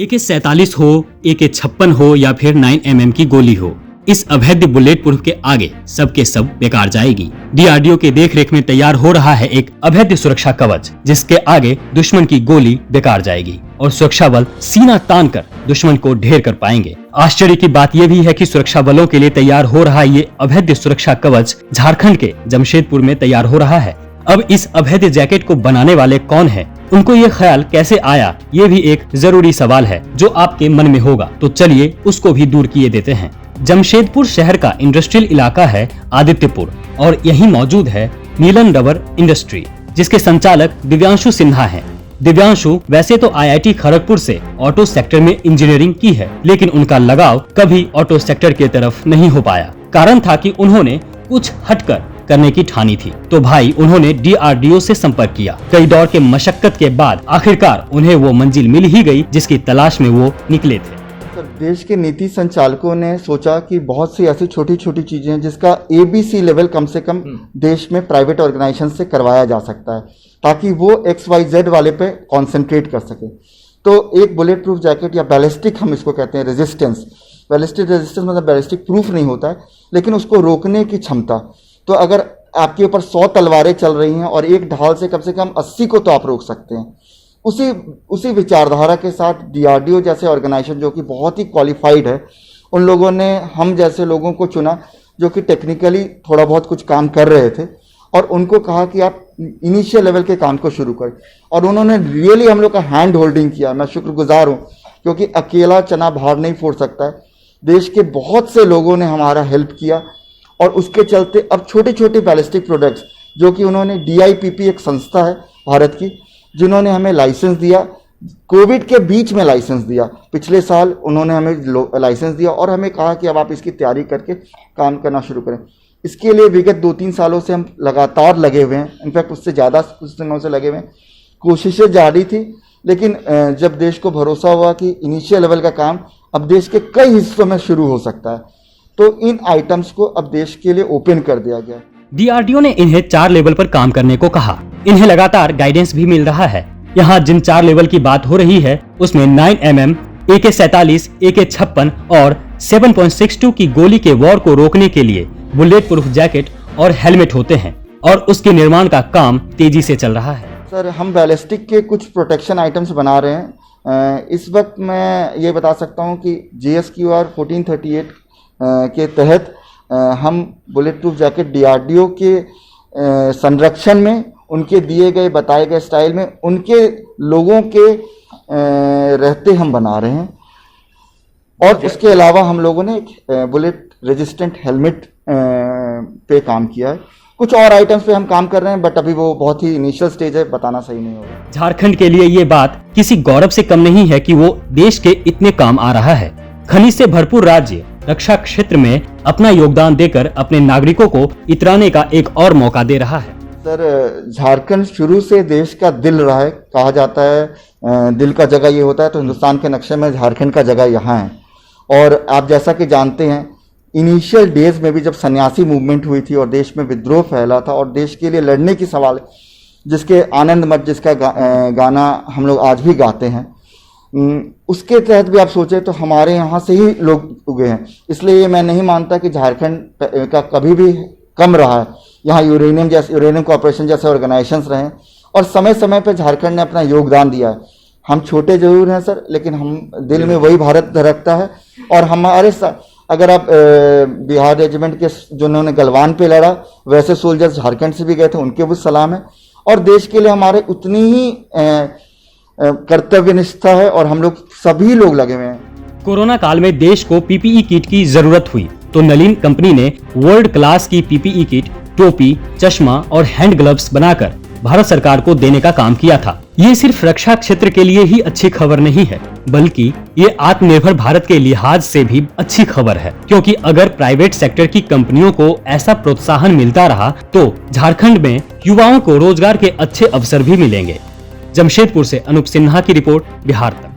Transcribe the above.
AK-47 हो, AK-56 हो या फिर 9mm की गोली हो, इस अभेद्य बुलेट प्रूफ के आगे सबके सब बेकार जाएगी। DRDO के देखरेख में तैयार हो रहा है एक अभेद्य सुरक्षा कवच, जिसके आगे दुश्मन की गोली बेकार जाएगी और सुरक्षा बल सीना तान कर दुश्मन को ढेर कर पाएंगे। आश्चर्य की बात यह भी है कि सुरक्षा बलों के लिए तैयार हो रहा ये अभेद्य सुरक्षा कवच झारखंड के जमशेदपुर में तैयार हो रहा है। अब इस अभेद्य जैकेट को बनाने वाले कौन है, उनको ये ख्याल कैसे आया, ये भी एक जरूरी सवाल है जो आपके मन में होगा। तो चलिए उसको भी दूर किए देते हैं। जमशेदपुर शहर का इंडस्ट्रियल इलाका है आदित्यपुर और यहीं मौजूद है नीलन रबर इंडस्ट्री, जिसके संचालक दिव्यांशु सिन्हा हैं। दिव्यांशु वैसे तो IIT खड़गपुर से ऑटो सेक्टर में इंजीनियरिंग की है, लेकिन उनका लगाव कभी ऑटो सेक्टर की तरफ नहीं हो पाया। कारण था कि उन्होंने कुछ हटकर करने की ठानी थी, तो भाई उन्होंने DRDO से संपर्क किया। कई दौर के मशक्कत के बाद आखिरकार उन्हें वो मंजिल मिल ही गई जिसकी तलाश में वो निकले थे। देश के नीति संचालकों ने सोचा कि बहुत सी ऐसी छोटी छोटी चीजें हैं जिसका ABC लेवल कम से कम देश में प्राइवेट ऑर्गेनाइजेशन से करवाया जा सकता है, ताकि वो XYZ वाले पे कंसंट्रेट कर सके। तो एक बुलेट प्रूफ जैकेट या बैलिस्टिक, हम इसको कहते हैं रेजिस्टेंस, बैलिस्टिक रेजिस्टेंस मतलब बैलिस्टिक प्रूफ नहीं होता है, लेकिन उसको रोकने की क्षमता। तो अगर आपके ऊपर 100 तलवारें चल रही हैं और एक ढाल से कम 80 को तो आप रोक सकते हैं। उसी विचारधारा के साथ DRDO जैसे ऑर्गेनाइजेशन जो कि बहुत ही क्वालिफाइड है, उन लोगों ने हम जैसे लोगों को चुना जो कि टेक्निकली थोड़ा बहुत कुछ काम कर रहे थे, और उनको कहा कि आप इनिशियल लेवल के काम को शुरू करें। और उन्होंने रियली हम लोग का हैंड होल्डिंग किया। मैं शुक्रगुजार हूँ, क्योंकि अकेला चना भार नहीं फोड़ सकता है। देश के बहुत से लोगों ने हमारा हेल्प किया, और उसके चलते अब छोटे छोटे बैलिस्टिक प्रोडक्ट्स जो कि उन्होंने DIPP एक संस्था है भारत की, जिन्होंने हमें लाइसेंस दिया, कोविड के बीच में लाइसेंस दिया। पिछले साल उन्होंने हमें लाइसेंस दिया और हमें कहा कि अब आप इसकी तैयारी करके काम करना शुरू करें। इसके लिए विगत 2-3 सालों से हम लगातार लगे हुए हैं, इनफैक्ट उससे ज़्यादा कुछ दिनों से लगे हुए हैं। कोशिशें जारी थी, लेकिन जब देश को भरोसा हुआ कि इनिशियल लेवल का काम अब देश के कई हिस्सों में शुरू हो सकता है, तो इन आइटम्स को अब देश के लिए ओपन कर दिया गया। DRDO ने इन्हें 4 लेवल पर काम करने को कहा। इन्हें लगातार गाइडेंस भी मिल रहा है। यहाँ जिन 4 लेवल की बात हो रही है उसमें 9mm, AK-47, AK-56 और 7.62 की गोली के वॉर को रोकने के लिए बुलेट प्रूफ जैकेट और हेलमेट होते हैं, और उसके निर्माण का काम तेजी से चल रहा है। सर, हम बैलिस्टिक के कुछ प्रोटेक्शन आइटम्स बना रहे हैं। इस वक्त मैं ये बता सकता हूँ कि GSQR 1438 के तहत हम बुलेट प्रूफ जैकेट DRDO के संरक्षण में, उनके दिए गए बताए गए स्टाइल में, उनके लोगों के रहते हम बना रहे हैं। और उसके अलावा हम लोगों ने बुलेट रेजिस्टेंट हेलमेट पे काम किया है। कुछ और आइटम्स पे हम काम कर रहे हैं, बट अभी वो बहुत ही इनिशियल स्टेज है, बताना सही नहीं होगा। झारखंड के लिए ये बात किसी गौरव से कम नहीं है कि वो देश के इतने काम आ रहा है। खनिज से भरपूर राज्य रक्षा क्षेत्र में अपना योगदान देकर अपने नागरिकों को इतराने का एक और मौका दे रहा है। सर, झारखंड शुरू से देश का दिल रहा है। कहा जाता है दिल का जगह ये होता है, तो हिंदुस्तान के नक्शे में झारखंड का जगह यहाँ है। और आप जैसा कि जानते हैं, इनिशियल डेज में भी जब सन्यासी मूवमेंट हुई थी और देश में विद्रोह फैला था और देश के लिए लड़ने की सवाल, जिसके आनंद मत जिसका गाना हम लोग आज भी गाते हैं, उसके तहत भी आप सोचे तो हमारे यहाँ से ही लोग उगे हैं। इसलिए मैं नहीं मानता कि झारखंड का कभी भी कम रहा है। यहाँ यूरेनियम कॉर्पोरेशन जैसे ऑर्गेनाइजेशंस रहे, और समय समय पर झारखंड ने अपना योगदान दिया है। हम छोटे जरूर हैं सर, लेकिन हम दिल में वही भारत धड़कता है। और हमारे अगर आप बिहार रेजिमेंट के जिन्होंने गलवान पे लड़ा, वैसे सोल्जर्स झारखंड से भी गए थे, उनके भी सलाम है। और देश के लिए हमारे उतनी ही कर्तव्य निष्ठा है, और हम लोग सभी लोग लगे हुए हैं। कोरोना काल में देश को PPE किट की जरूरत हुई, तो नलिन कंपनी ने वर्ल्ड क्लास की PPE किट, टोपी, चश्मा और हैंड ग्लव्स बनाकर भारत सरकार को देने का काम किया था। ये सिर्फ रक्षा क्षेत्र के लिए ही अच्छी खबर नहीं है, बल्कि ये आत्मनिर्भर भारत के लिहाज से भी अच्छी खबर है, क्योंकि अगर प्राइवेट सेक्टर की कंपनियों को ऐसा प्रोत्साहन मिलता रहा तो झारखंड में युवाओं को रोजगार के अच्छे अवसर भी मिलेंगे। जमशेदपुर से अनूप सिन्हा की रिपोर्ट, बिहार तक।